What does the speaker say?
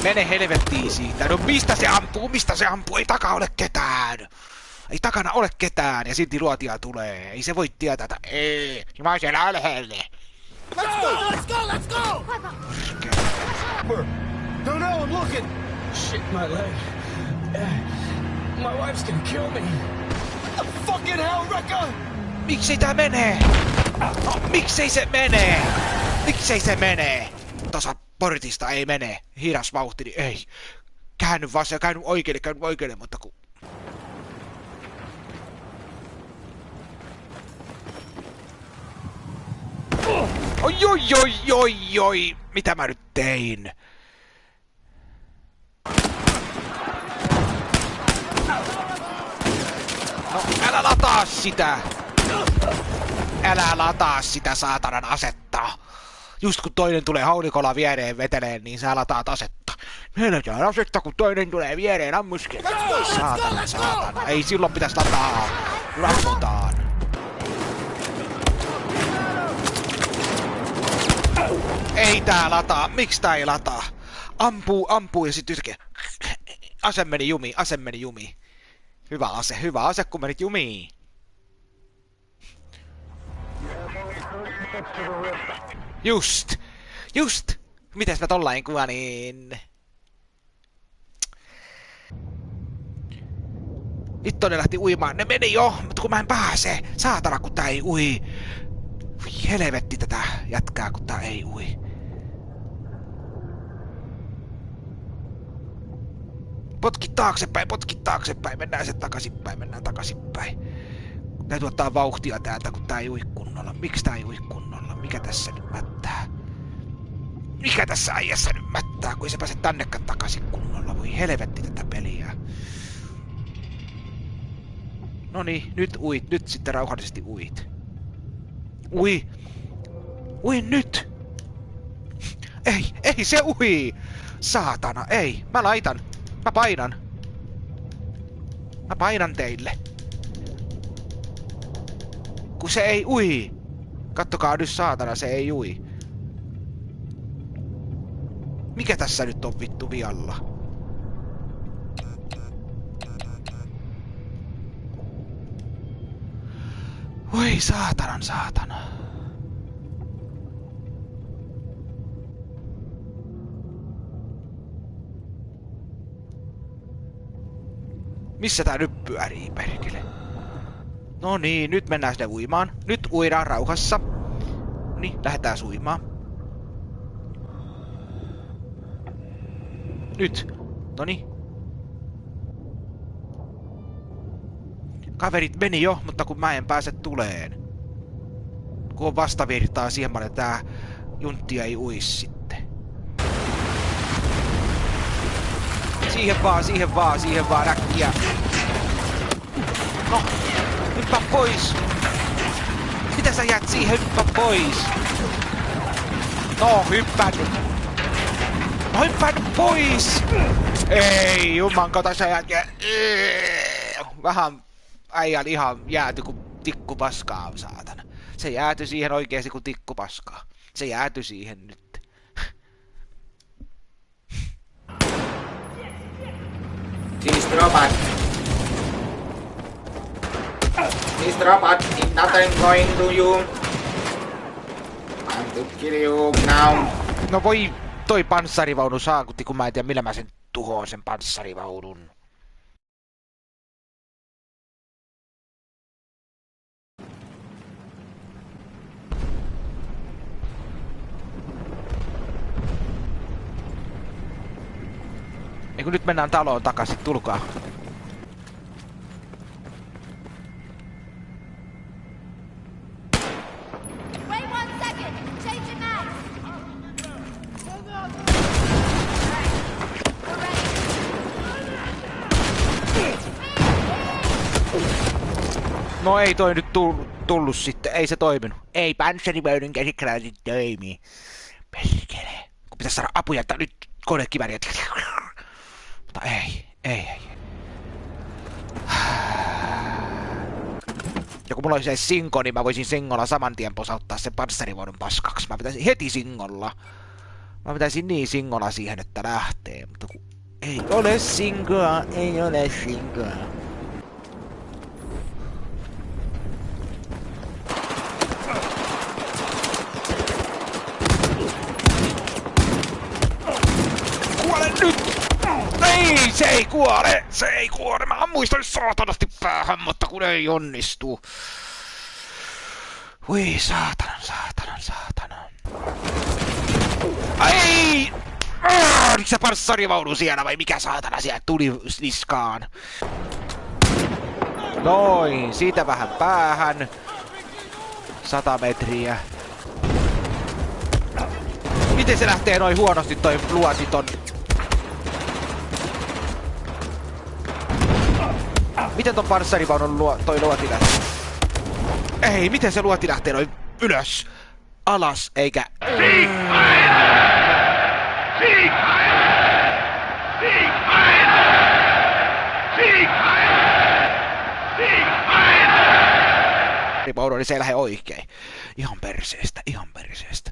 Mene helvettiin siitä. No mistä se ampuu? Mistä se ampuu? Ei takana ole ketään. Ei takana ole ketään ja silti luotia tulee. Ei se voi tietää, että ei. Mä oon siellä alhaalla. Let's go! Let's go! Let's go! No, no, I'm looking. Shit, my leg. My wife's gonna kill me. What the fucking hell, Rekka? Miksei tää menee? No, miksei se menee? Miksei se menee? Tasa portista ei mene. Hidas vauhti, niin ei. Käänny vasen, käänny oikealle, mutta kun... Oi. Mitä mä nyt tein? No, älä lataa sitä! Älä lataa sitä saatanan asetta! Just kun toinen tulee haulikolla viereen veteleen, niin sä lataat asetta. Meillä asetta, kun toinen tulee viereen ammuskin. Saatana. Ei silloin pitäis lataa. Kun ammutaan. Ei tää lataa. Miksi tää ei lataa? Ampuu ja sit yhtäkkiä. Ase meni jumiin. Hyvä ase kun menit jumiin. Just! Mites mä tollain kuvanin? Vittu ne lähti uimaan, ne meni jo, mutta kun mä en pääse. Saatana kun tää ei ui. Voi helvetti tätä jätkää kun tää ei ui. Potki taaksepäin, mennään takaisinpäin. Täytyy ottaa vauhtia täältä kun tää ei ui kunnolla. Miksi tää ei ui kunnolla? Mikä tässä nyt mättää? Mikä tässä äijässä nyt mättää, kun ei se pääse tännekään takaisin kunnolla? Voi helvetti tätä peliä. Noniin, nyt uit. Nyt sitten rauhallisesti uit. Ui nyt! Ei se ui! Saatana, ei. Mä painan teille. Kun se ei ui. Kattokaa nyt saatana, se ei ui. Mikä tässä nyt on vittu vialla? Oi saatana. Missä tää nyt pyörii, perkele? No niin, nyt mennään sinne uimaan. Nyt uidaan rauhassa. Niin, lähdetään uimaan. Nyt. Noniin. Kaverit meni jo, mutta kun mä en pääse tuleen. Kun on vastavirtaa siihen paljon, että tää juntti ei uis sitten. Siihen vaan äkkiä. No, hyppää pois. Mitä sä jäät siihen, hyppää pois? No, hyppäänyt pois! Ei, jumman kautta sä jäät. Vähän äijän ihan jääty kun tikku paskaa, saatana. Se jääty siihen oikeesti kun tikku paskaa. Se jääty siihen nyt. These robot is nothing going to you. I'm to kill you now. No voi toi panssarivaunu saakutti, kun mä en tiedä millä mä sen tuhoon sen panssarivaunun. Ei kun nyt mennään taloon takaisin, tulkaa. No ei toi nyt tullut sitten, ei se toiminut. Ei panssarivaunun käsikraasit toimii. Perkele. Kun pitäis saada apuja, että nyt konekivääriä. Mutta ei. Ja kun mulla olisi se sinko, niin mä voisin singolla saman tien posauttaa sen panssarivaunun paskaksi. Mä pitäisin heti singolla. Mä pitäisin niin singolla siihen, että lähtee, mutta kun ei ole singoa, ei ole singoa. Kuole nyt! Ei, se ei kuole! Se ei kuole! Mä ammuistan saatanasti päähän, mutta kun ei onnistu. Voi saatanan, saatanan, saatanan. Ai! Oliko se panssarivaunu siellä vai mikä saatana siellä tuli niskaan? Noin, siitä vähän päähän. 100 metriä. Miten se lähtee noin huonosti toi luotiton? Miten ton panssarivaunun toi luoti lähtee? Ei, miten se luoti lähtee noin ylös? Alas, eikä... Panssarivaunu, niin se ei lähde oikein. Ihan perseestä, ihan perseestä.